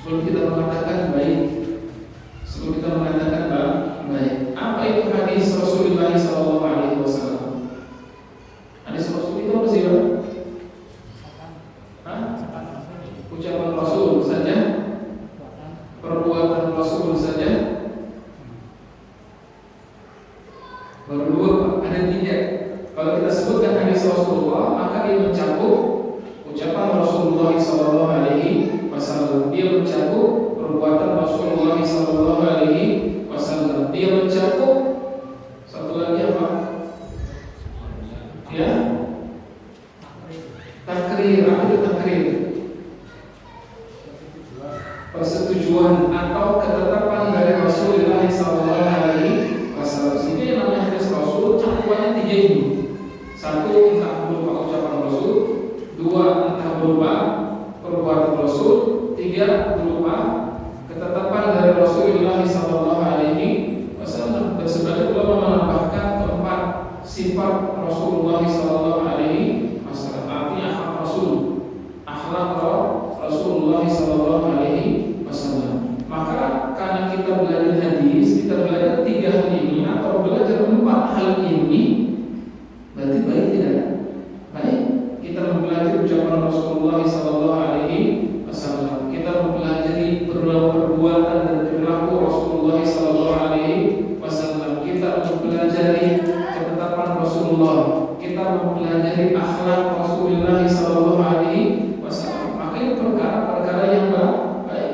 Sebelum kita mengatakan baik, sebelum kita mengatakan baik, apa itu hadis Rasulullah SAW? Hadis Rasul itu apa sih, Pak? Ucapan Rasul saja, perbuatan Rasul saja, baru dua, Pak. Ada tiga. Kalau kita sebutkan hadis Rasulullah, maka dia mencakup ucapan Rasulullah SAW. Dia mencakup perbuatan Rasulullah SAW. Dia mencakup satu lagi apa? Ya, takrir. Apa itu takrir? Persetujuan atau ketetapan dari Rasulullah SAW. Ini yang namanya hadis Rasul. Cakupannya tiga ini. Satu, entah berupa ucapan Rasul. Dua, entah berupa perbuatan Rasul. Tiga, berupa ketetapan dari Rasulullah SAW. Dan sebagian ulama menambahkan keempat sifat Rasulullah SAW. Artinya hak Rasul, akhlak Rasulullah SAW. Maka karena kita belajar hadis, kita belajar tiga hal ini atau belajar empat hal ini, berarti baik tidak? Baik. Kita mempelajari ucapan Rasulullah SAW. Kita mempelajari perbuatan dan perilaku Rasulullah SAW. Kita mempelajari ketetapan Rasulullah. Kita mempelajari akhlak Rasulullah SAW. Maka itu perkara-perkara yang baik.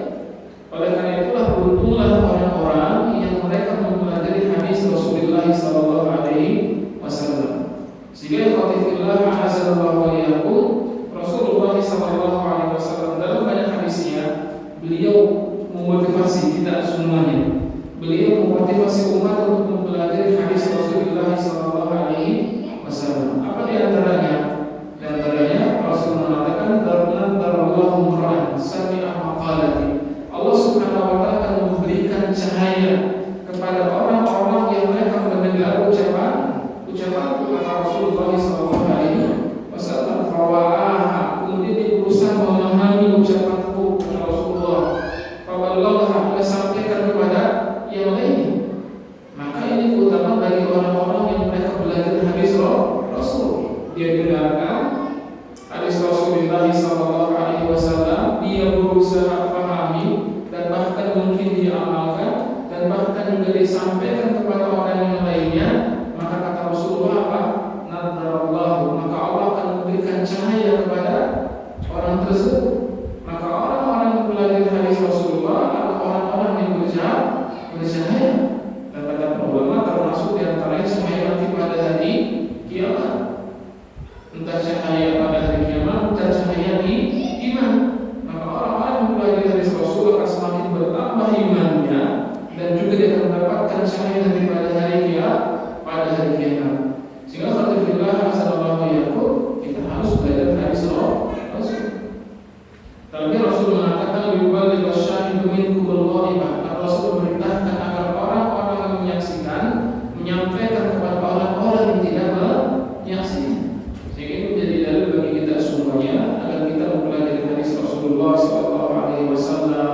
Oleh karena itulah beruntunglah orang-orang yang mereka mempelajari hadis Rasulullah SAW. Sehingga khatifillah azallahu wa iyyakum, Rasulullah SAW dalam banyak hadisnya beliau memotivasi, tidak semuanya. Beliau memotivasi umat untuk mempelajari hadis Rasulullah SAW. Apa di antaranya? Di antaranya Rasul mengatakan darallahu mur'an sami'a maqalati. Allah Subhanahu wa taala akan memberikan cahaya kepada orang-orang yang mereka mendengar ucapan kata Rasulullah SAW. Fawa'aha, kemudian dia berusaha memahami ucapanku kata Rasulullah. Fawallahha, dia sampaikan kepada yang lainnya. Maka ini utama bagi orang-orang yang mereka belajar hadis Rasul. Dia dengarkan hadis Rasulullah SAW, dia berusaha pahami dan bahkan mungkin dia amalkan dan bahkan juga disampaikan kepada orang yang lainnya. Maka kata Rasulullah apa? Nadarallahu, maka Allah akan memberikan cahaya kepada orang tersebut. Maka orang-orang yang belajar hadis Rasulullah adalah orang-orang yang bercahaya. Dan kata ulama termasuk di antaranya cahaya nanti pada hari kiamat. Entah cahaya pada hari kiamat, entah cahaya di iman. Maka orang-orang yang belajar hadis Rasul akan semakin bertambah imannya dan juga dia akan mendapatkan cahaya nanti pada hari kiamat. Sehingga khatifillah azallahu wa iyyakum, kita harus belajar hadis Rasul. Tapi Rasul mengatakan yuballigh asy-syahidu minkumul ghaibah. Rasul memerintahkan agar orang-orang yang menyaksikan menyampaikan kepada orang-orang yang tidak menyaksikan. Sehingga ini menjadi dalil bagi kita semuanya agar kita mempelajari hadis Rasulullah SAW,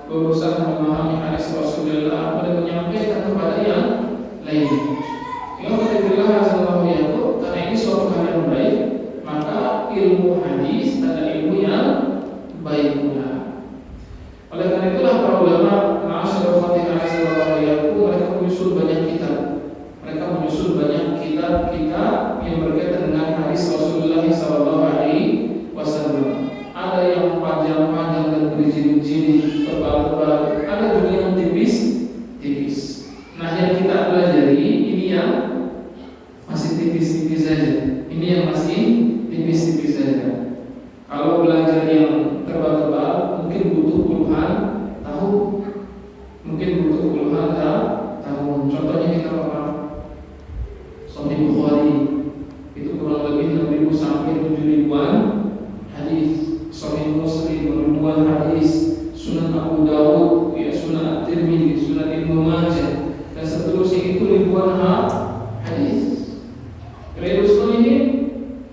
berusaha memahami hadis Rasulullah dan menyampaikan kepada yang lain. Karena ini suatu hal yang baik, maka ilmu hadis adalah ilmu yang baik pula. Oleh karena itulah para ulama ma'asyarul fatihah mereka menyusun banyak kitab. Mereka menyusun banyak kitab-kitab yang berkaitan dengan hadis Rasulullah SAW. Ada yang panjang-panjang dan berjilid-jilid, tebal-tebal. Ada juga yang tipis-tipis. Nah, yang kita pelajari ini yang masih tipis-tipis saja. Ini yang masih tipis-tipis saja. Kalau belajar yang tebal-tebal mungkin butuh puluhan tahun. Tahun. Contohnya kita apa? Sahih Bukhari itu kurang lebih 6.000 sampai 7.000-an hadis. Sahih Muslim ribuan hadis. Sunan Abu Dawud, Sunan At-Tirmidzi, Sunan Ibnu Majah dan seterusnya itu ribuan hadis. Riyadhus Shalihin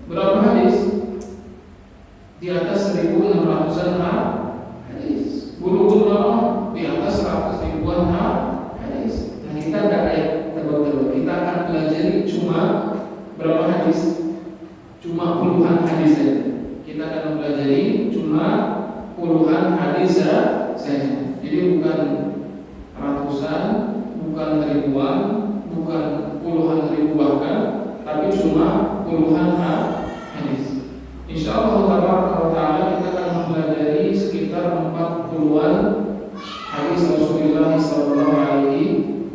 berapa hadis? Di atas 1.600-an hadis. Bulughul ratusan, bukan ribuan, bukan puluhan ribu bahkan, tapi cuma puluhan hadis. Insyaallah taala kita akan mempelajari sekitar 40-an hadis Rasulullah sallallahu alaihi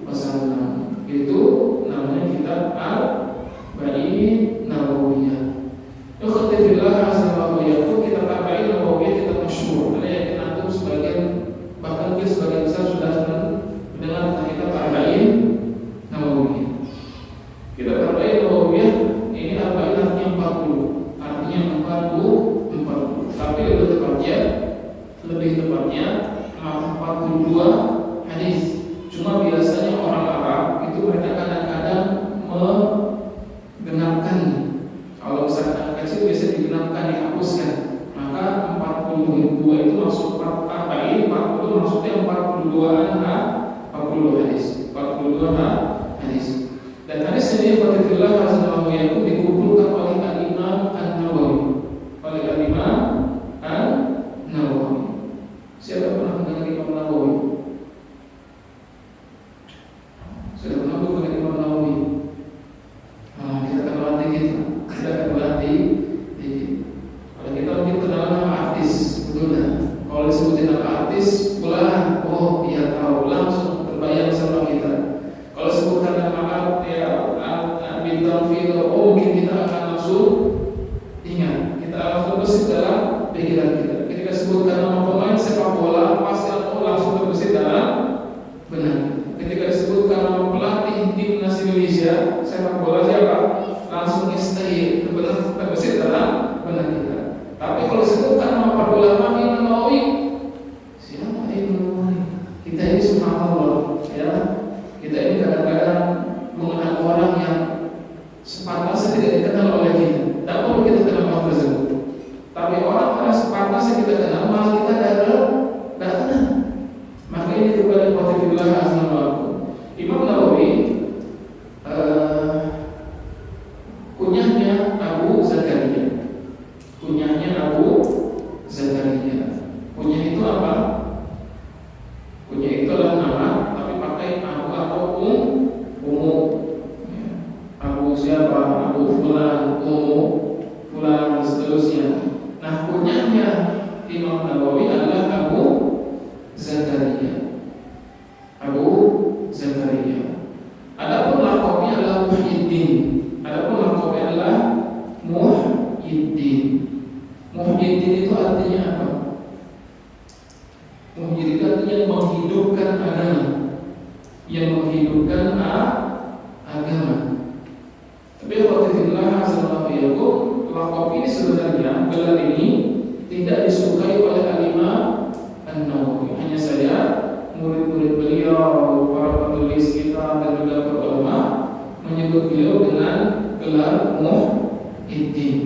wasallam. Itu namanya kitab Arba'in Nawawiyah. Ikhwati fillah, assalamu alaikum. Kitab Arba'in Nawawiyah kitab masyhur. Ada yang antum sebagian, bahkan kita sebagian besar sudah mendengar tentang kitab Arba'in Nawawiyah. Kitab Arba'in Nawawiyah ini Arba'in artinya 40. Artinya 40. Tapi lebih tepatnya 42 hadis. Cuma biasanya orang Arab itu mereka kadang-kadang menggenapkan. Kalau misalkan kecil biasa digenapkan, dihapuskan. Maka 42 itu masuk 40 maksudnya 42 hadis. 42 hadis. Dan hadis ini Fathillah Rasulullah yang dikumpulkan oleh Al-Imam An-Nawawi. Siapa pernah mendengar Imam Nawawi? Sudah pernah mendengar Imam Nawawi? Kita akan berlatih Kalau kita mungkin kenal nama artis, betul tak? Kalau disebutin nama artis, pulang, oh iya tahu, langsung terbayang sama kita. Kalau sebutkan nama bintang film, oh mungkin kita akan langsung ingat, kita langsung terbesit dalam pikiran kita. Ketika sebutkan nama pemain sepak bola, pasti langsung terbesit dalam benak. Ketika disebutkan nama pelatih timnas Indonesia sepak bola siapa? Langsung istri terbesit dalam benak kita. Tapi kalau disebutkan nama para ulama Imam Nawawi, siapa Imam Nawawi? Kita ini subhanallah, ya. Kita ini kadang-kadang mengenal orang yang sepantasnya tidak dikenal oleh kita. Tidak perlu kita kenal orang tersebut. Tapi orang-orang sepantasnya kita kenal, malah kita tidak kenal. Maka ini kepada Fathillah Azamullah. Imam Nawawi kunyahnya Abu Zakaria. Kunyah itu apa? Kunyah itu adalah nama, tapi pakai Abu atau Ummu. Abu siapa? Abu Fulan, Ummu Fulan, seterusnya. Nah, kunyahnya Imam Nawawi adalah Abu Zakaria. Adapun laqabnya adalah Muhyiddin. Muhyiddin itu artinya apa? Muhyiddin artinya menghidupkan agama. Yang menghidupkan agama. Tapi Fathillah sallallahu alaihi wasallam, laqab ini sebenarnya, gelar ini tidak disukai oleh Al-Imam An-Nawawi. Hanya saja murid-murid beliau, para penulis kitab dan juga para ulama menyebut beliau dengan gelar Muhyiddin.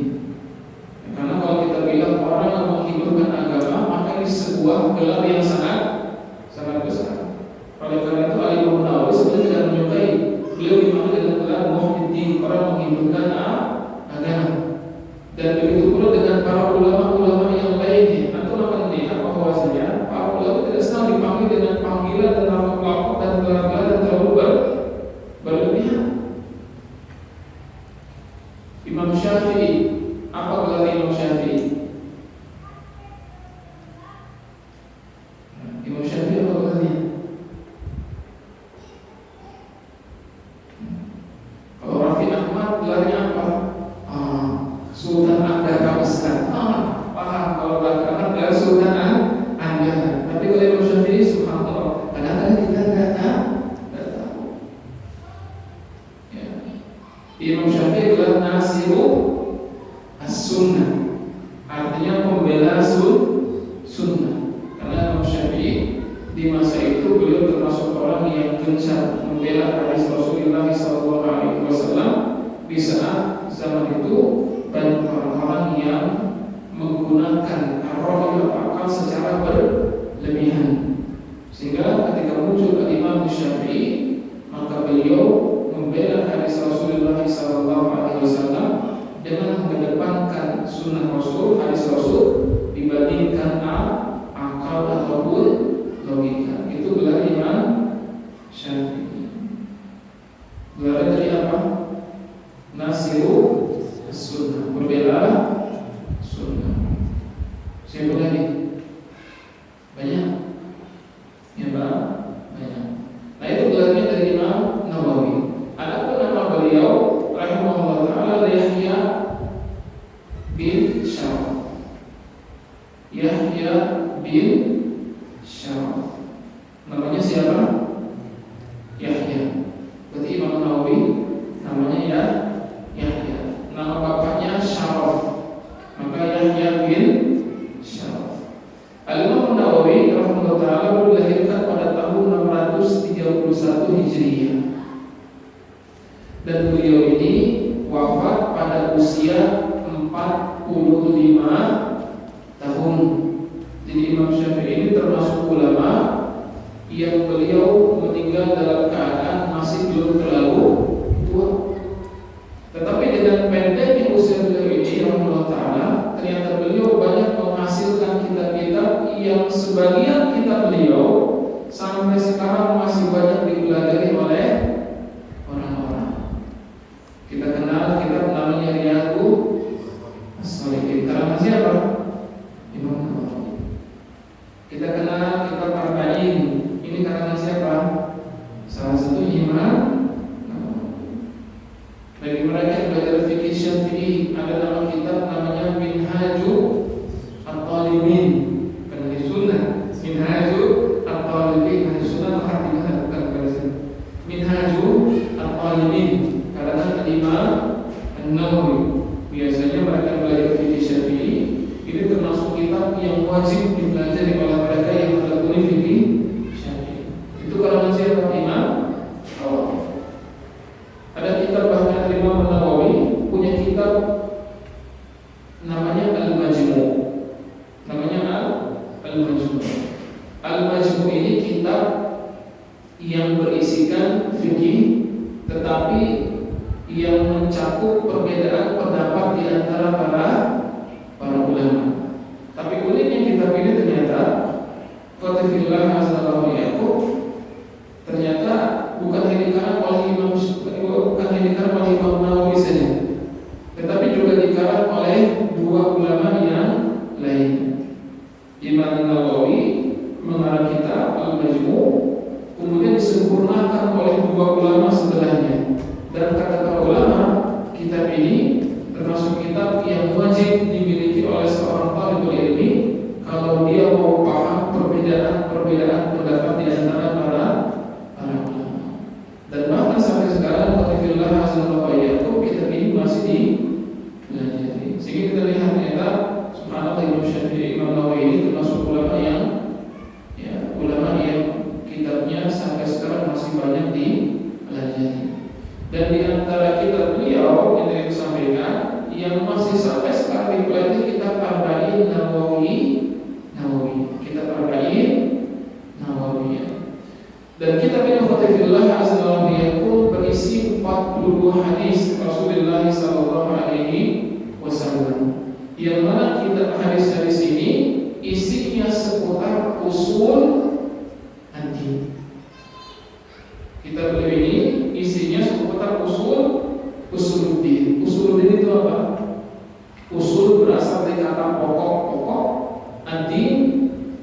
Karena kalau kita bilang orang yang menghidupkan agama, maka ini sebuah gelar yang sangat besar. Oleh karena itu Al-Imam Nawawi sebenarnya tidak menyukai beliau dipanggil dengan gelar Muhyiddin, orang menghidupkan agama. Dan begitu pula dengan para ulama-ulama yang lainnya. Atau akan melihat bahwasanya para ulama tidak senang dipanggil dengan panggilan dan nama pelakon dan gelar-gelar yang terlalu berlebihan. Imam Syafi'i, apa gelar Imam Syafi'i? Imam Syafi'i apa gelarnya? Kalau Raffi Ahmad gelarnya apa? Sultan Andara Besar. Paham kalau Raffi Ahmad gelar Sultan Andara. Tapi kalau Imam Syafi'i subhanallah, kadang-kadang kita tidak tahu. Ya. Imam Syafi'i gelar Nasiru As-Sunnah, artinya pembela sunnah. Karena Imam Syafi'i di masa itu beliau termasuk orang yang gencar membela hadis Rasulullah SAW. Di saat zaman itu banyak orang-orang yang menggunakan ar-ra'yu akal secara berlebihan, sehingga ketika muncul Imam Syafi'i, maka beliau membela hadis Rasulullah SAW dengan mengedepankan sunnah Rasul, hadis Rasul dibandingkan akal ataupun logika. Itu Hijriah. Dan beliau ini wafat pada usia 45 tahun. Jadi Imam Syafi'i ini termasuk ulama yang beliau meninggal dalam keadaan masih belum terlalu tua. Tetapi dengan pendeknya usia beliau ini, Allah Ta'ala, ternyata beliau banyak menghasilkan kitab-kitab yang sebagian kitab beliau sampai sekarang masih banyak dipelajari oleh orang-orang. Kita kenal kitab namanya Riyadhus Shalihin, karangan siapa? Imam Nawawi. Kita kenal kitab Arba'in, ini karangan siapa? Salah satu Imam Nawawi. Bagi mereka yang belajar fikih Syafi'i, ada nama kitab namanya Minhajul At-Talibin, karena di sunnah. Minhajul At-Talibin, di sunnah artinya bukan bahasa. Minhajul At-Talibin, karangan Imam An-Nawawi. Biasanya mereka belajar fikih Syafi'i, ini termasuk kitab yang wajib dipelajari oleh mereka yang menekuni fikih Syafi'i. Itu karangan siapa? Imam Nawawi. Ada kitab bahkan Imam Nawawi punya kitab namanya Al-Majmu'. Namanya Al-Majmu'. Al-Majmu' ini kitab yang berisikan fikih, tetapi yang mencakup perbedaan pendapat di antara para ulama. Tapi uniknya kitab ini ternyata Qatifillah Azallahu Yaqub ternyata bukan hanya dikarang oleh Imam Nawawi saja, tetapi juga dikarang oleh dua ulama yang lain. Imam Nawawi mengarang kitab Al-Majmu', kemudian disempurnakan oleh dua ulama setelahnya. Dan kata para ulama, kitab ini termasuk kitab yang wajib dimiliki oleh seorang talibul ilmi kalau dia mau paham perbedaan pendapat di antara para ulama. Dan bahkan sampai sekarang Qatifillah Azallahu Yaqub kitab ini masih dipelajari. Sehingga kita lihat ternyata subhanallah Imam Syafi'i, Imam Nawawi ini termasuk ulama yang kitabnya sampai sekarang masih banyak dipelajari. Dan di antara kitab beliau yang tadi disampaikan yang masih sampai sekarang dipelajari kitab Arba'in Nawawi, kitab Arba'in Nawawi. Dan kitab ini Qatifillah Azallahu Yaqub berisi 42 hadis Rasulullah sallallahu alaihi wasallam. Yang mana kitab hadis-hadis ini isinya seputar usul hadis. Kitab beliau ini isinya seputar usuluddin. Usuluddin itu apa? Usul berasal dari kata pokok-pokok, ad-din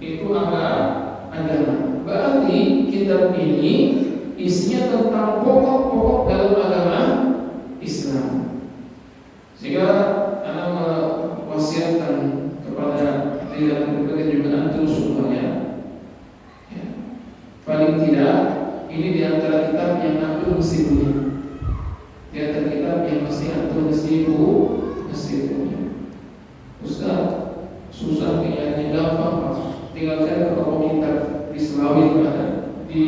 itu agama. Berarti kitab ini isinya tentang pokok-pokok dalam agama Islam. Sehingga Anda mewasiatkan kepada tidak berbagai juga antum semuanya, paling tidak ini di antara kitab yang antum mesti punya. Di antara kitab yang mesti antum mesti punya. Ustaz, susah kayaknya, gampang, tinggal cari ke toko kitab di Selawi ada, di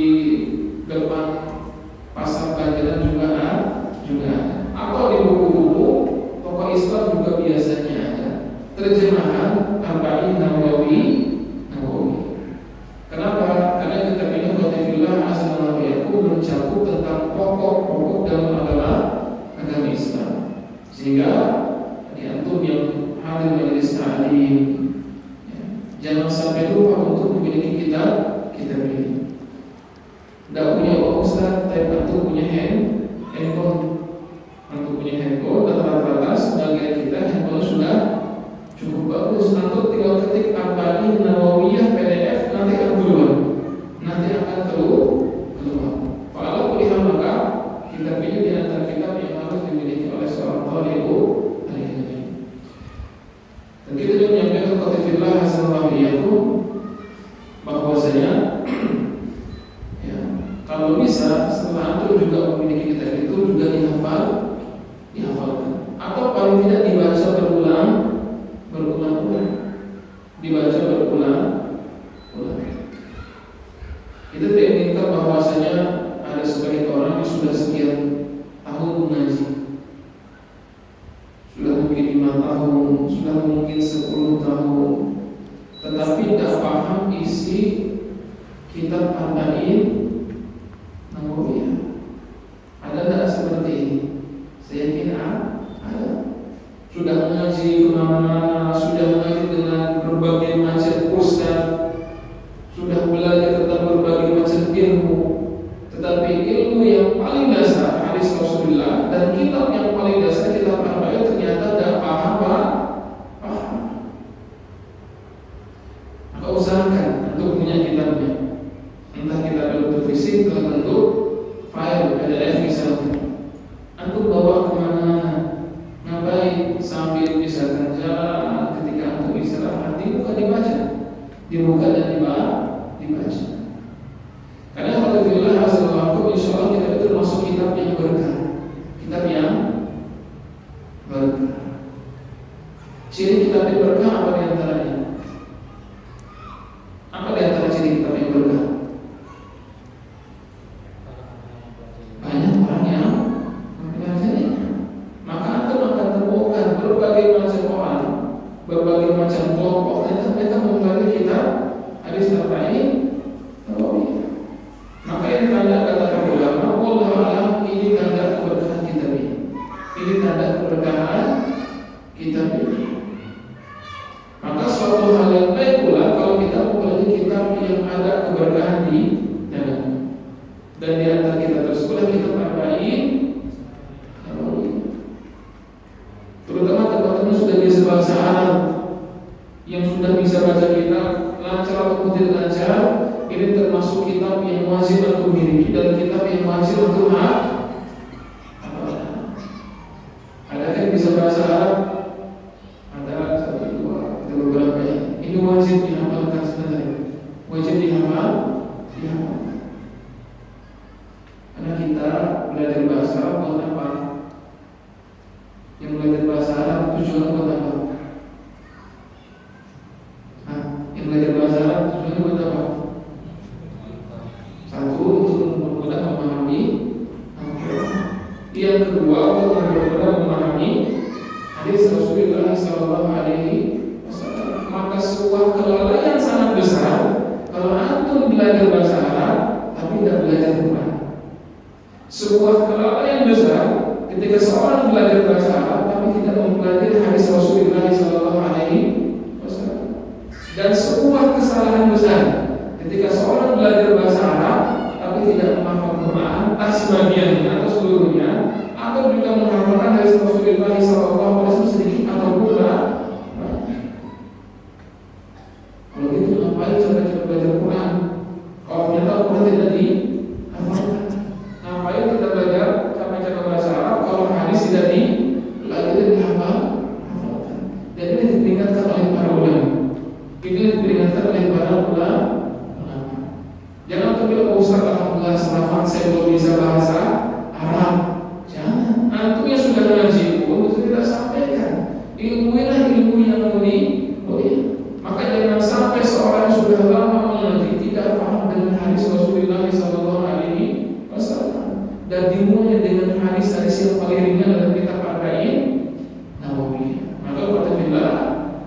depan pasar Ganjaran juga ada. Atau di buku-buku toko Islam juga biasanya ada terjemahan Arba'in Nawawi. Kenapa? Karena kitab ini Qatifillah Azallahu Yaqub mencakup tentang pokok-pokok dalam agama Islam. Sehingga di antum yang hadir majelis ta'lim, jangan sampai lupa untuk memiliki kitab ini. Tidak punya uang Ustaz, tapi antum punya handphone. Antum punya handphone, rata-rata sebagian kita handphone sudah cukup bagus. Antum tinggal ketik Arba'in Nawawiyah PDF, nanti akan keluar. Kalau kuliah maka kitab ini di antara kitab yang harus dimiliki oleh seorang talibul ilmi. Dan kita juga menyampaikan Qatifillah Azallahu Yaqub bahwasanya kalau bisa setelah antum juga memiliki kitab itu juga dihafalkan, atau paling tidak dibaca berulang-ulang. Kita tidak inginkan bahwasanya ada ada sebagian orang yang sudah sekian tahun mengaji, sudah mungkin 5 tahun, sudah mungkin 10 tahun, tetapi tidak paham isi kitab Arba'in Nawawiyah. Ada tidak seperti ini? Saya kira ada. Sudah mengaji kemana-mana, sudah mengaji dengan berbagai macam ustaz, sudah belajar tentang berbagai macam ilmu, tetapi ilmu yang paling dasar hadis Rasulullah dan kitab yang paling dasar kitab Arba'in ternyata tidak paham. Maka usahakan untuk punya kitabnya, entah kitab bentuk fisik atau bentuk file PDF misalnya. Antum bawa kemana-mana, ngapain? Sambil misalkan jalan, ketika antum istirahat, dibuka dibaca, dibuka dan dibaca. Karena kalau bila hasil waktu, insya Allah kita itu termasuk kitab yang berkah, kitab yang berkah. Ciri kitab yang berkah apa diantaranya? Apa diantara ciri kitab yang berkah? Banyak orang yang mempelajarinya. Maka antum akan temukan berbagai macam orang, berbagai macam kelompok mereka mempelajari kitab hadis Arba'in Nawawiyah. Maka ini tanda kata ulama, wallahu a'lam, ini tanda keberkahan kitab ini. Ini tanda keberkahan kitab ini. Maka suatu hal yang baik pula kalau kita mempelajari kitab yang ada keberkahan di dalam. Dan di antara kita tersebut kitab Arba'in Nawawiyah. Terutama teman-teman sudah bisa bahasa Arab, yang sudah bisa baca kitab lancar atau tidak lancar, ini termasuk kitab yang wajib untuk dimiliki dan kitab yang wajib untuk ada kan bisa bahasa Arab, ada 1, 2, ada beberapa ini wajib dihafalkan sebenarnya, wajib dihafalkan. Karena kita belajar bahasa Arab buat apa? Yang belajar bahasa Arab tujuannya buat apa? Yang belajar bahasa Arab tujuannya buat apa? Satu, untuk mempermudah memahami Al-Quran. Yang kedua, untuk mempermudah memahami hadis Rasulullah SAW. Maka sebuah kelalaian sangat besar kalau antum belajar bahasa Arab tapi tidak belajar Quran. Sebuah kelalaian besar ketika seorang belajar bahasa Arab tapi tidak mempelajari hadis Rasulullah SAW. Dan sebuah kesalahan besar ketika seorang belajar bahasa Arab tapi tidak menghafal Quran, entah sebagiannya atau seluruhnya, atau juga menghafalkan hadis Rasulullah SAW sedikit ataupun banyak. Kalau gitu ngapain coba belajar Quran? Kalau ternyata Quran tidak dihafalkan, ngapain kita belajar cara bahasa Arab kalau hadis tidak dihafalkan? Dan ini diperingatkan oleh para ulama. Ini diperingatkan oleh para ulama. Jangan terbilang Ustaz, alhamdulillah selamat saya belum bisa bahasa Arab. Jangan. Antum yang sudah ngaji pun tidak sampaikan. Ilmuilah ilmu yang mulia. Maka jangan sampai seorang yang sudah lama mengaji tidak paham dengan hadis Rasulullah SAW dan dimulai dengan hadis-hadis yang paling ringan dalam kitab Arba'in Nawawiyah. Maka katakanlah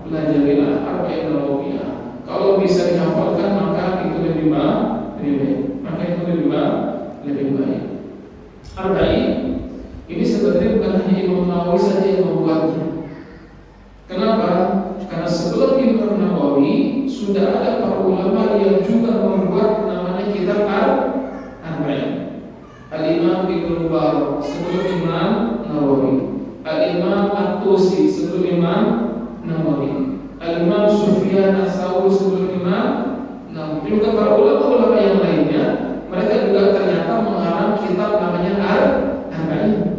pelajarilah Arba'in Nawawiyah. Kalau bisa dihafalkan maka itu lebih baik. Maka itu lebih baik. Arba'in ini sebenarnya bukan hanya Imam Nawawi saja yang membuatnya. Kenapa? Karena sebelum Imam Nawawi sudah ada para ulama yang juga membuat namanya kitab Arba'in. Al-Imam Ibnu Mubarak sebelum Imam Nawawi, Al-Imam At-Tusi sebelum Imam Nawawi, Al-Imam Sufyan Ats-Tsauri sebelum Imam Nawawi. Juga para ulama-ulama yang lainnya, mereka juga ternyata mengarang kitab namanya Arba'in.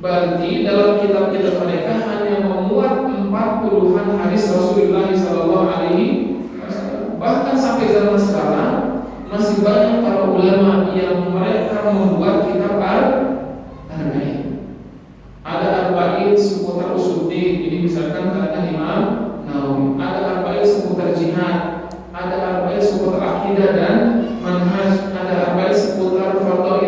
Berarti dalam kitab-kitab mereka hanya memuat 40-an hadis Rasulullah SAW. Bahkan sampai zaman sekarang masih banyak para ulama yang mereka membuat kitab Arba'in. Ada Arba'in seputar usuluddin, ini misalkan karena Imam Nawawi. Ada Arba'in seputar jihad, ada Arba'in seputar akidah dan manhaj, ada Arba'in seputar fardhu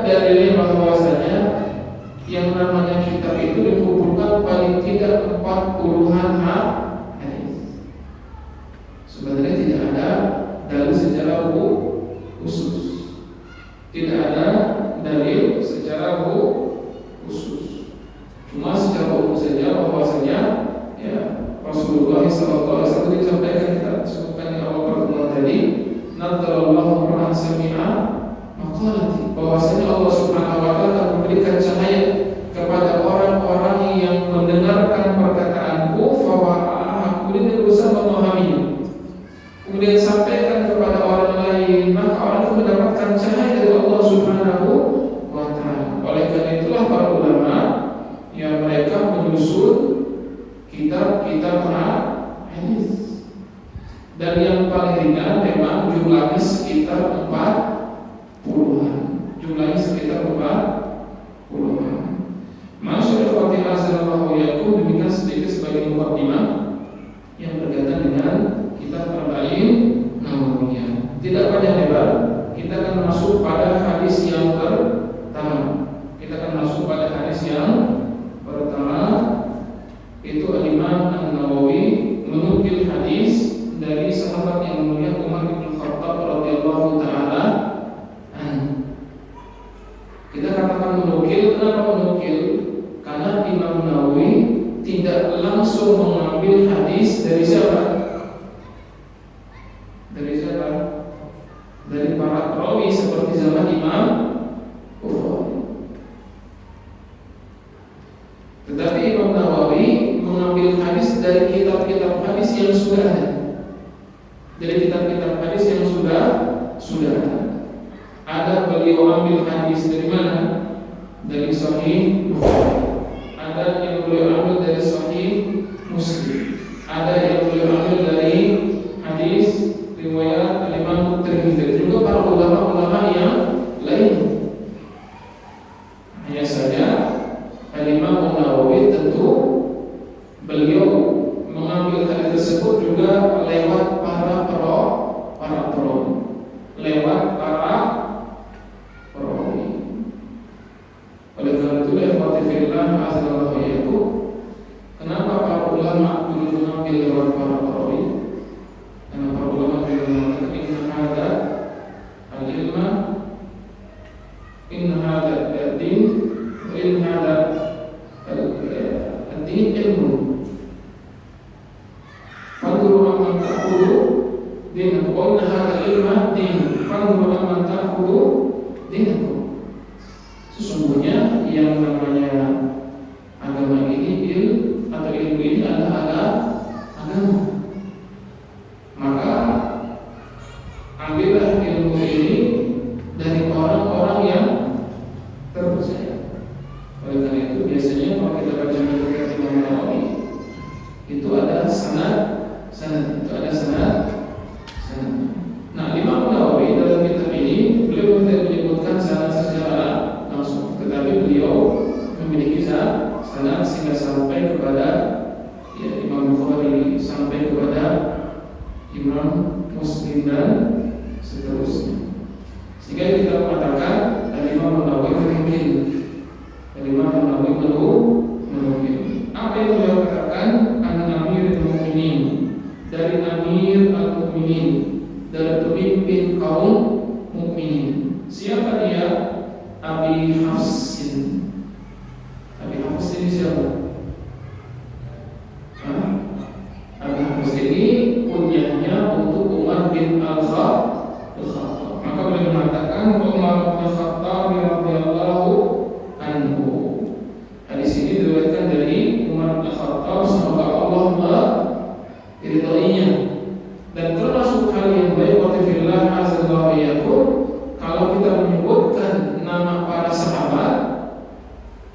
dalilnya bahwasanya yang namanya kitab itu dikumpulkan paling tidak 40-an hadis. Sebenarnya tidak ada dalil secara khusus. Tidak ada dalil secara khusus. Cuma secara umum saja bahwasanya ya Rasulullah SAW disampaikan kita sebutkan di awal pertemuan tadi, nadzalallahu ra'an sami'a maqalati, bahwasanya Allah Subhanahu wa taala akan memberikan cahaya kepada orang-orang yang mendengarkan perkataanku fawa'ah, kemudian berusaha memahaminya, kemudian sampaikan kepada orang lain, maka orang itu mendapatkan cahaya dari Allah Subhanahu wa taala. Oleh karena itulah para ulama yang mereka menyusun kitab-kitab hadis. Dan yang paling ringan memang jumlahnya sekitar 40-an. Jumlahnya sekitar 40-an. Masyaallah Fatihah sallallahu alaihi, demikian sedikit sebagai mukadimah yang berkaitan dengan kitab Arba'in Nawawiyah. Tidak banyak lebar, kita akan masuk pada hadis yang pertama. Itu Al-Imam An-Nawawi menukil hadis dari sahabat yang mulia Umar bin Khattab radhiyallahu taala anhu. Kita katakan menukil, kenapa menukil? Karena Imam Nawawi tidak langsung mengambil hadis dari siapa? Dari para perawi seperti zaman Imam Bukhari. Tetapi Imam Nawawi mengambil hadis dari kitab-kitab hadis yang sudah ada. Dari kitab-kitab hadis yang sudah ada. Ada beliau ambil hadis dari mana? Dari Sahih Bukhari. Ada yang beliau ambil dari Sahih Muslim. Ada yang beliau ambil dari hadis riwayat Imam Tirmidzi. Juga para ulama-ulama yang lain. Hanya saja Imam Nawawi tentu beliau mengambil hadis tersebut juga lewat para perawi, lewat para perawi. Oleh karena itu, ikhwatifillah azallahu yaitu kenapa para ulama dulu mengambil lewat para perawi? Karena para ulama dulu mengatakan inna hadza al-ilma, inna hadza ad-din, wa inna hadza ad-din ilmu. Fadhuru amman ta'khudhu dinakum wa inna hadza ilma din. Fadhuru amman ta'khudhu dinakum. Sesungguhnya yang namanya agama ini atau ilmu ini adalah agama. Maka ambillah ilmu ini dari orang-orang yang terpercaya. Oleh karena itu biasanya kalau kita baca kitab Imam Nawawi itu ada sanad. Nah, Imam Nawawi dalam kitab ini beliau tidak menyebutkan sanad secara langsung, tetapi beliau memiliki sanad sehingga sampai kepada Imam Bukhari, sampai kepada Imam Muslim dan seterusnya. Sehingga kita mengatakan Imam Nawawi menukil. Imam Nawawi menukil. Apa yang beliau katakan? An-Amirul Mukminin, dari Amir al-Mukminin, dari pemimpin kaum mukminin. Siapa dia? Abi Hafsin. Abi Hafsin ini siapa? Abi Hafsin ini kunyahnya untuk Umar bin Al-Khattab. Maka beliau mengatakan Umar bin Al-Khattab radhiyallahu anhu. Hadis ini diriwayatkan dari Umar bin Al-Khattab, semoga Allah meridainya. Dan termasuk hal yang baik watifillah azallahu yaqul, kalau kita menyebutkan nama para sahabat,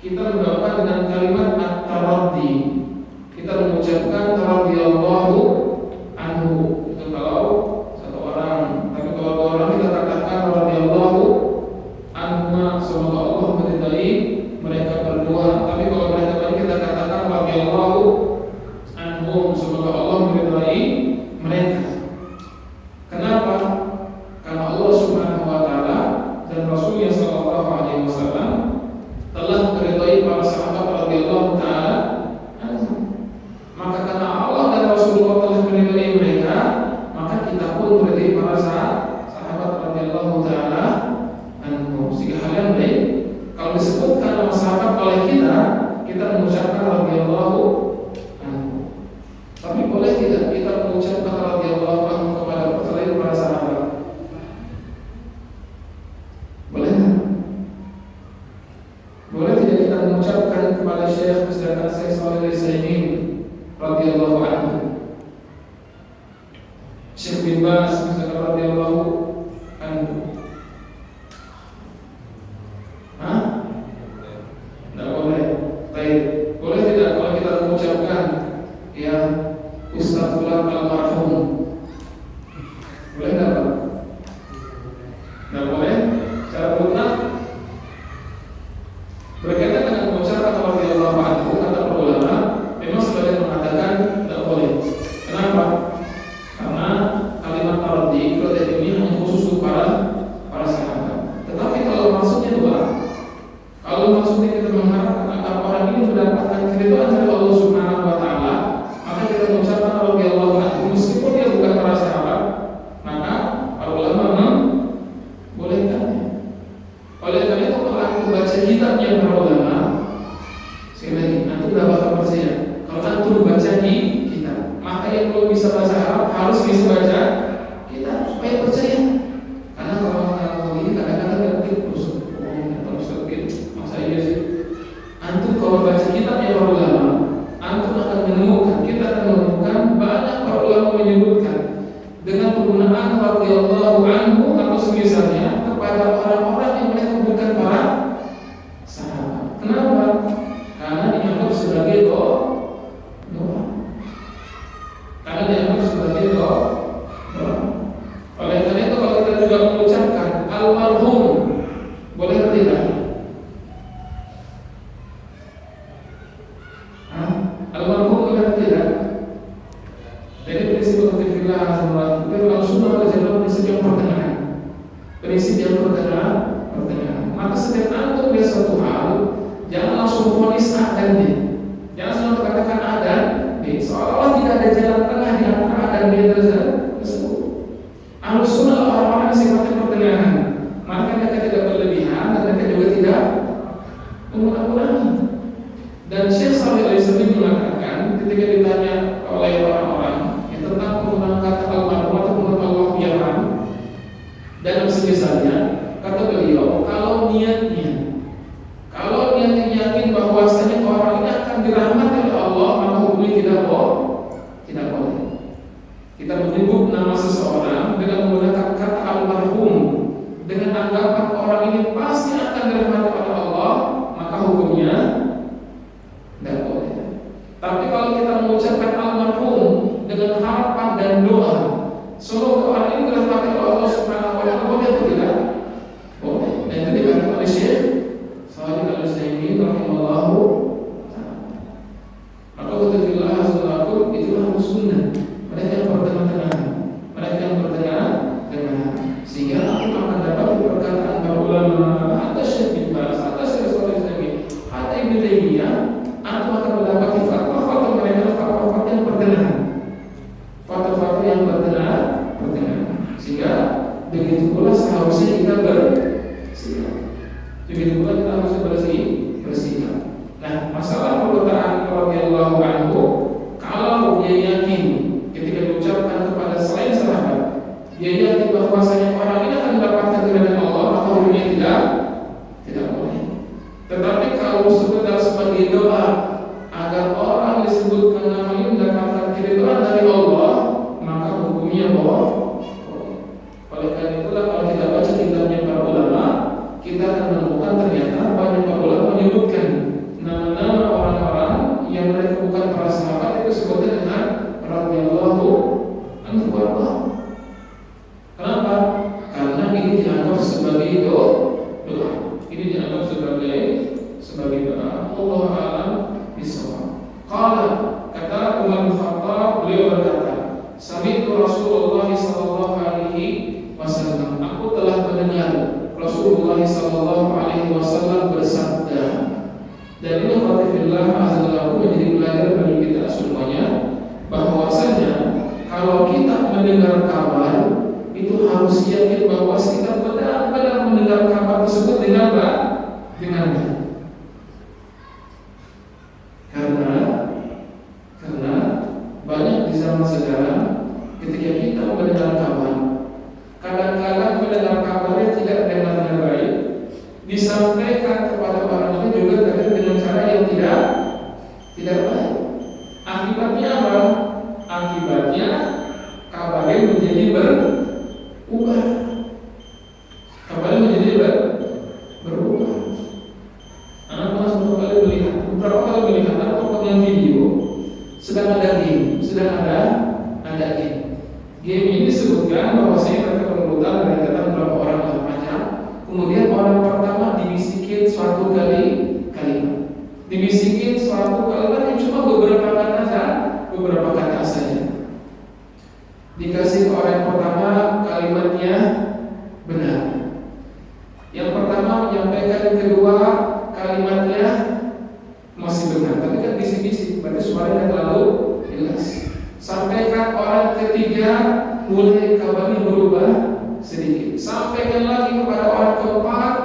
kita mendoakan dengan kalimat at-taraddi. Kita mengucapkan radhiyallahu anhu. Itu kalau satu orang. Tapi kalau dua orang kita katakan radhiyallahu anhu, semoga Allah meridai mereka berdua. Tapi kalau mereka banyak kita katakan radhiyallahu anhum, semoga Allah meridai mereka. Kenapa? Karena Allah Subhanahu wa taala dan Rasulnya sallallahu alaihi disebutkan nama sahabat oleh kita, kita mengucapkan radhiyallahu anhu. Tapi boleh tidak kita mengucapkan radhiyallahu anhu kepada selain para sahabat? Boleh tak? Boleh tidak kita mengucapkan kepada Syekh misalkan Syekh Shalih Al-Utsaimin radhiyallahu anhu, Syekh bin Baz misalkan radhiyallahu anhu? Tidak boleh. Baik, boleh tidak kalau kita mengucapkan ya Ustaz Fulan almarhum? Boleh tidak Pak? Tidak boleh. Cara mutlak berkaitan dengan mengucapkan radhiyallahu anhu, kata para ulama memang sebagian mengatakan tidak boleh. Kenapa? Karena kalimat taraddi ini hanya khusus untuk para sahabat. Tetapi kalau maksudnya dua, kalau maksudnya kita mengharapkan agar orang ini mendapatkan keridhaan dari Allah Subhanahu wa taala, maka kita mengucapkan radhiyallahu anhu meskipun dia bukan para sahabat, maka para ulama membolehkannya. Oleh karena itu kalau aku baca kitabnya para ulama, sekali lagi, antum sudah bakal percaya. Kalau antum baca di kitab, maka yang belum bisa bahasa Arab harus bisa baca kitab supaya percaya. Karena kalau ini kadang-kadang ngerti terus masa iya sih. Antum kalau baca kitabnya para ulama, antum akan menemukan, kita akan menemukan banyak para ulama menyebutkan dengan penggunaan radhiyallahu anhu atau semisalnya kepada orang-orang yang mereka bukan para sahabat. Kenapa? Karena dianggap sebagai doa. Karena dianggap sebagai doa. Oleh karena itu kalau kita juga mengucapkan almarhum, boleh tidak? Almarhum boleh tidak? Jadi prinsip berfikirlah azamah. Tapi kalau sunnah wal jamaah prinsip yang pertengahan. Prinsip yang pertengahan. Maka setiap antum dia satu hal, jangan langsung vonis adanya. Jangan selalu katakan ada, seolah-olah tidak ada jalan tengah di antara ada dan dia tersebut. Ahlus sunnah orang-orang yang sifatnya pertengahan. Maka mereka tidak berlebihan dan mereka juga tidak mengurangi. Dan Syekh Shalih Al-Utsaimin mengatakan ketika ditanya oleh orang-orang yang tentang penggunaan kata almarhum atau penggunaan Allah yarham dan semisalnya, kata beliau kalau niatnya yakin bahwasanya orang ini akan dirahmati oleh Allah, maka hukumnya tidak boleh. Kita menyebut nama seseorang dengan menggunakan kata almarhum dengan anggapan orang ini pasti akan dirahmati oleh Allah, maka hukumnya tidak boleh. Tapi kalau kita mengucapkan almarhum dengan harapan dan doa, semoga orang ini dirahmati oleh Allah Subhanahu wa taala, boleh atau tidak? Boleh. Dan itu dikatakan oleh Syekh Shalih Al-Utsaimin rahimahullahu taala. Maka betul-betul azzallakum itulah sunnah. Mereka yang bertengah-tengah, sehingga aku akan dapat perkataan para ulama atas Syekh bin Baz, atas Syekh Shalih Al-Utsaimin, hatta Ibnu Taimiyah, aku akan mendapati fatwa-fatwa mereka fatwa-fatwa yang bertengahan, fatwa-fatwa yang bertengahan, sehingga begitu pula seharusnya kita bersikap. Begitu pula kita harus bersikap. Nah, masalah perkataan radhiyallahu anhu, kalau dia yakin ketika diucapkan kepada selain sahabat, dia yakin bahwasanya orang ini akan mendapatkan keridhaan Allah, maka hukumnya tidak boleh. Tetapi kalau sekedar sebagai doa agar orang disebutkan nama ini mendapatkan keridhaan dari Allah, maka hukumnya boleh. Oleh karena itulah kalau kita baca kitabnya para ulama, kita akan menemukan ternyata banyak para ulama menyebutkan nama-nama orang-orang yang mereka bukan para sahabat itu disebutkan dengan radhiyallahu anhu. Kenapa? Karena ini dianggap sebagai doa. Ini dianggap sebagai doa. Allah a'lam bishawab. Qala, kata Umar bin Khattab, beliau berkata, sami'tu Rasulullah sallallahu alaihi wasallam, aku telah mendengar Rasulullah sallallahu alaihi wasallam bersabda. Dan ini khatifillah azallahu menjadi pelajaran bagi kita semuanya, bahwasanya kalau kita mendengar kabar itu harus yakin bahwa kita benar-benar mendengar kabar tersebut dengan baik. disampaikan kepada orang lain juga kadang dengan cara yang tidak baik. Akibatnya apa? Akibatnya kabarnya menjadi berubah. Kabarnya menjadi berubah. Anak kelas beberapa kali melihat ada potongan video sedang ada game, ada game. Game ini disebutkan bahwasanya mereka berebutan dan datang beberapa orang lamanya. Kemudian orang pertama dibisikin suatu kalimat, dibisikin suatu kalimat yang cuma beberapa kata saja. Dikasih ke orang pertama kalimatnya benar. Yang pertama menyampaikan, yang kedua kalimatnya masih benar, tapi kan bisik-bisik, berarti suaranya terlalu jelas. Sampaikan orang ketiga, mulai kabarnya berubah sedikit. Sampaikan lagi kepada orang keempat,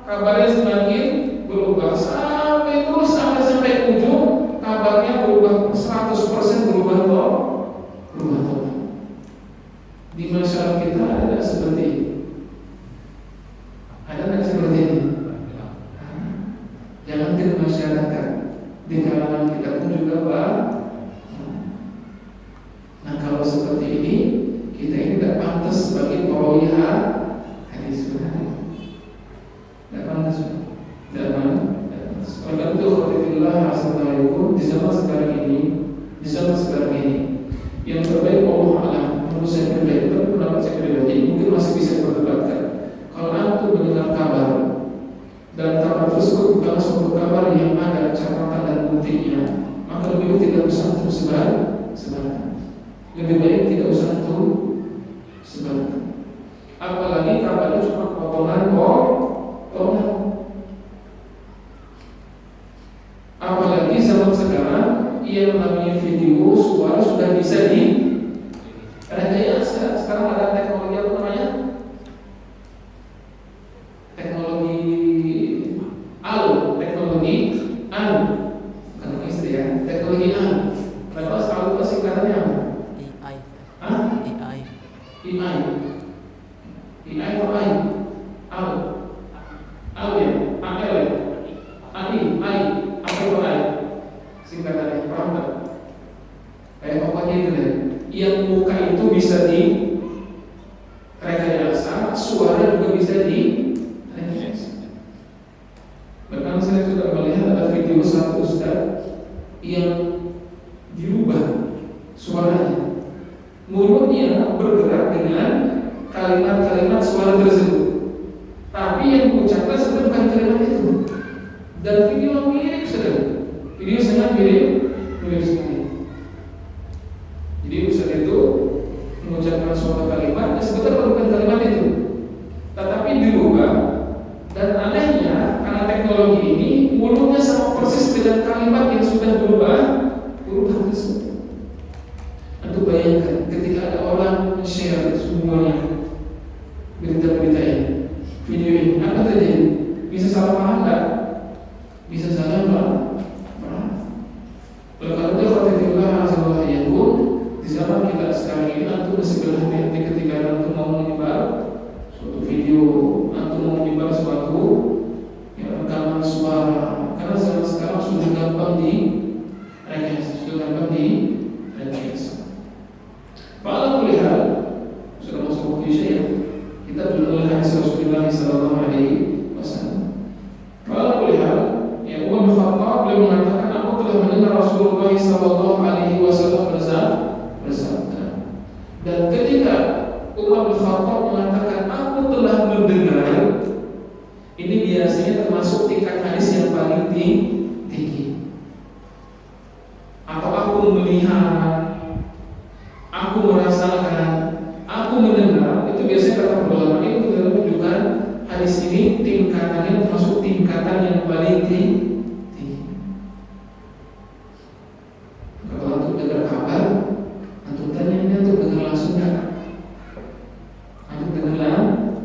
kabarnya semakin berubah. Sampai terus sampai ujung, kabarnya berubah 100% berubah total. Di masyarakat kita ada seperti ini. Ada nggak seperti ini? Jangan di masyarakat, di kalangan kita pun juga Pak. Nah kalau seperti ini, kita ini tidak pantas sebagai perawi hadis sebenarnya. Tidak pantas, tidak pantas. Oleh itu, Assalamualaikum. Di zaman sekarang ini, yang terbaik Allah Alam. Menurut saya pribadi, tapi pendapat saya pribadi mungkin masih bisa diperdebatkan. Kalau antum mendengar kabar dan kabar tersebut bukan suatu kabar yang ada catatan dan buktinya, maka lebih baik tidak usah antum sebarkan. Lebih baik tidak usah antum sebarkan. Apalagi kabarnya cuma potongan. Apalagi zaman sekarang yang namanya video suara sudah bisa sekarang ada teknologi apa namanya? Teknologi bukan istri ya, teknologi Kalau itu singkatannya apa? AI. Atau AI? AI. Singkatannya paham tak? Kayak pokoknya itu deh. Yang muka itu bisa rekayasa, suara juga bisa rekayasa. Bahkan saya sudah melihat ada video satu ustaz yang dirubah suaranya, mulutnya bergerak dengan kalimat-kalimat suara tersebut, tapi yang diucapkan sebenarnya bukan kalimat itu. Dan video mirip sekali, video sangat mirip sekali. Jadi ustaz itu mengucapkan suatu kalimat yang sebenarnya bukan kalimat itu, tetapi dirubah. Dan anehnya karena teknologi ini mulutnya sama persis dengan kalimat yang sudah berubah tersebut. Anda bayangkan ketika ada orang share semuanya berita-berita ini, video ini, apa terjadi? Bisa salah paham tak? Bisa salah paham. Oleh karena itu, di zaman kita sekarang ini, antum mesti berhati-hati ketika antum mau menyebar suatu video, antum mau menyebar suatu rekaman suara, karena zaman sekarang sudah gampang direkayasa. Pada kuliah sudah masuk kisah ya, kita belum melihat Rasulullah Sallallahu Alaihi Wasallam. Pada kuliah yang Umar bin Khattab beliau mengatakan, aku telah mendengar Rasulullah Sallallahu Alaihi Wasallam bersabda. Dan ketika Umar bin Khattab mengatakan aku telah mendengar, ini biasanya termasuk tingkat hadis yang paling tinggi. Atau aku melihat, aku merasakan, aku mendengar, itu biasanya kata ulama itu menunjukkan hadis ini tingkatannya termasuk tingkatan yang paling tinggi. Kalau untuk dengar kabar, antum tanya ini untuk dengar langsung tak? Antum dengar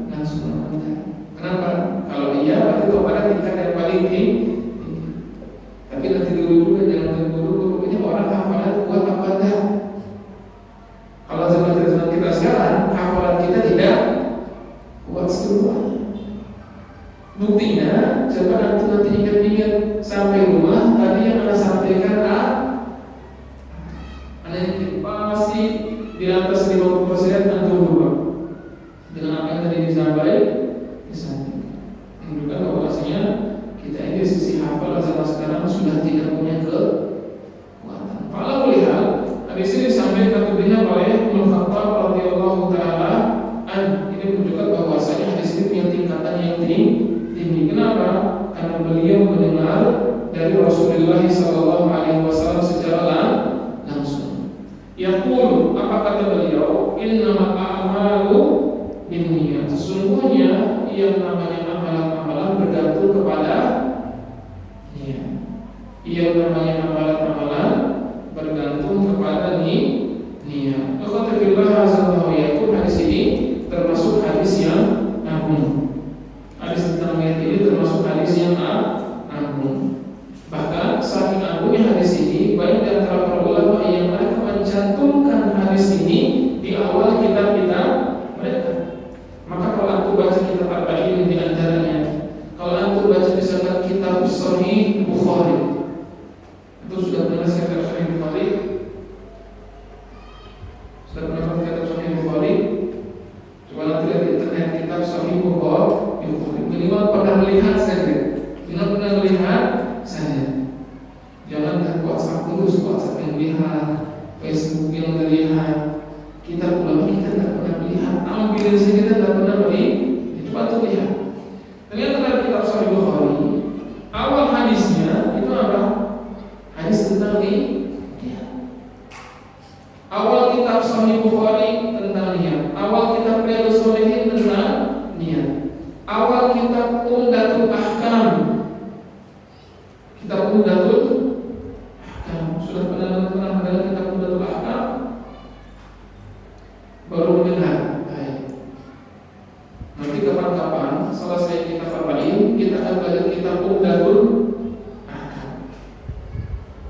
langsung tak? Kenapa? Kalau iya, berarti itu pada tingkat yang paling tinggi. Tapi nanti dulu jangan terburu-buru. Ini orang hafalan kuat apa enggak? Kalau zaman kita sekarang hafalan kita tidak kuat semua. Buktinya coba nanti ingat-ingat sampai rumah tadi yang Anda sampaikan Anda pasti di atas 50% antum lupa dengan apa yang tadi disampaikan. Menunjukkan bahwasanya kita ini sisi hafal zaman sekarang sudah tidak punya kekuatan. Kalau melihat hadis ini disampaikan tentunya oleh Umar Khattab radhiyallahu taala ini menunjukkan bahwasanya hadis ini punya tingkatan yang tinggi. Kenapa? Karena beliau mendengar dari Rasulullah sallallahu alaihi wasallam secara langsung. Yaqul, apa kata beliau? Innamal a'malu binniyat. Sesungguhnya yang namanya amalan-amalan bergantung kepada niat. Yang namanya amalan-amalan bergantung kepada niat. Alhamdulillah hadis ini termasuk hadis yang agung. Hadis tentang niat ini termasuk hadis yang agung. Bahkan saking agungnya hadis ini, banyak di antara para ulama yang mereka mencantumkan hadis ini di awal kitab-kitab mereka. Maka kalau antum baca kitab Arba'in di antaranya, kalau antum baca misalkan kitab Sahih Bukhari, itu sudah pernah kitab Sahih Bukhari? Sudah pernah kitab Sahih Bukhari? Coba nanti lihat di internet kitab Sahih Bukhari. Minimal pernah melihat saja. Pernah melihat saja. Jangan WhatsApp terus, WhatsApp yang lihat, Facebook yang terlihat. Kita ulama kita tidak pernah melihat, ambil saja kita tidak pernah melihat. Coba tuh lihat. Ternyata dalam kitab Sahih Bukhari, awal hadisnya itu apa? Hadis tentang niat. Awal kitab Sahih Bukhari tentang niat. Awal kitab Riyadhus Shalihin tentang niat. Awal kitab Umdatul Ahkam. Kitab Umdatul Ahkam. Sudah pernah mendengar kitab Umdatul Ahkam? Baru mendengar. Baik. Nanti kapan-kapan selesai kitab Arba'in, kita akan belajar kitab Umdatul Ahkam.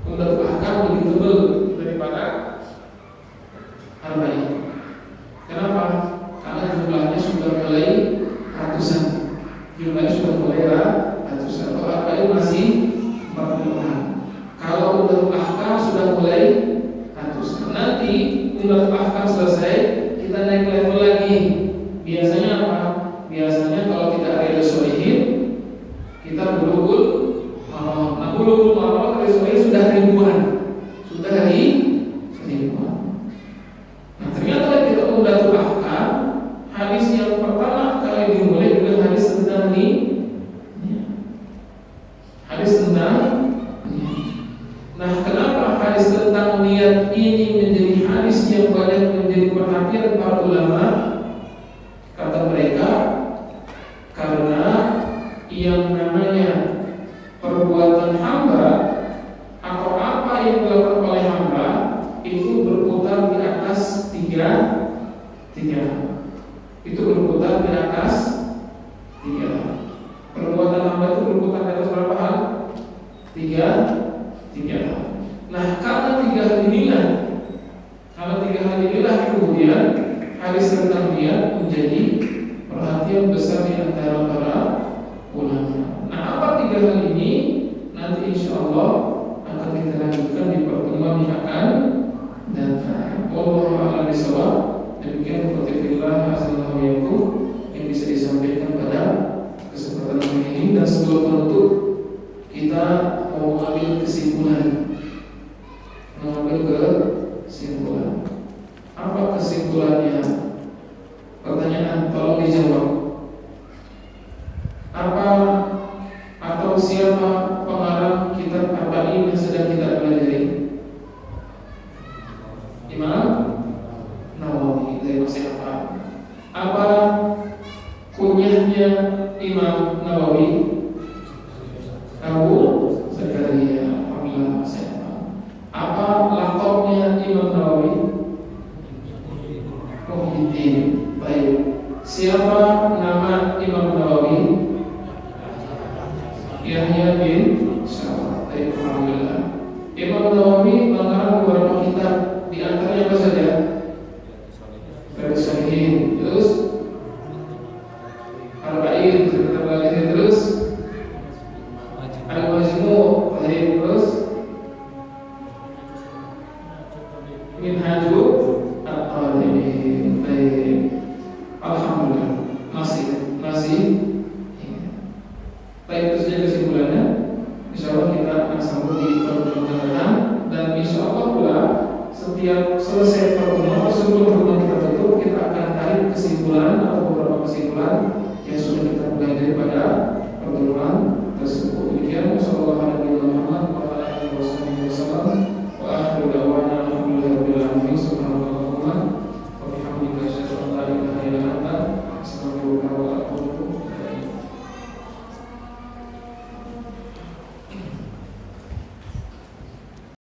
Umdatul Ahkam lebih tebal daripada Arba'in. Kenapa? Karena jumlahnya sudah mulai ratusan. Jumlahnya sudah mulai ratusan. Kalau Arba'in masih 40-an. Kalau Umdatul Ahkam sudah mulai ratusan. Nanti Umdatul Ahkam selesai, kita naik level lagi. Biasanya apa? Biasanya kalau tidak Riyadhus Shalihin, kita Bulughul Maram. Nah, Bulughul Maram Riyadhus Shalihin sudah ribuan. Sudah ribuan. Nah, ternyata kita Umdatul Ahkam, hadis yang pertama kali dimulai dengan hadis tentang hadis tentang niat. Nah, kenapa hadis tentang niat ini menjadi hadis yang banyak menjadi perhatian para ulama? Kata mereka, karena yang namanya perbuatan hamba atau apa yang dilakukan oleh hamba itu berputar di atas tiga. Itu berputar di atas tiga. Perbuatan hamba itu berputar di atas berapa hal? Tiga hal. Nah, karena tiga hal inilah kemudian hadis tentang niat menjadi perhatian besar di antara para ulama. Nah, apa tiga hal ini? Nanti insya Allah akan kita lanjutkan di pertemuan yang akan datang. Wallahu a'lam bishawab. Demikian khotimillah hasanah yang bisa disampaikan pada kesempatan ini. Dan sebelum menutup, kita mau mengambil kesimpulan. Apa kesimpulannya? Pertanyaan tolong dijawab. Apa atau siapa pengarang kitab Arba'in yang sedang kita pelajari? Imam Nawawi. Dari masih apa kunyahnya Imam Nawawi? Abu Zakaria. Alhamdulillah saya paham. Apa laqabnya Imam Nawawi? Muhyiddin. Baik. Siapa nama Imam Nawawi? Yahya bin Syaraf. Baik, alhamdulillah. Imam Nawawi mengarang beberapa kitab, di antaranya apa saja? Riyadhus Shalihin, terus Arba'in, terus majelis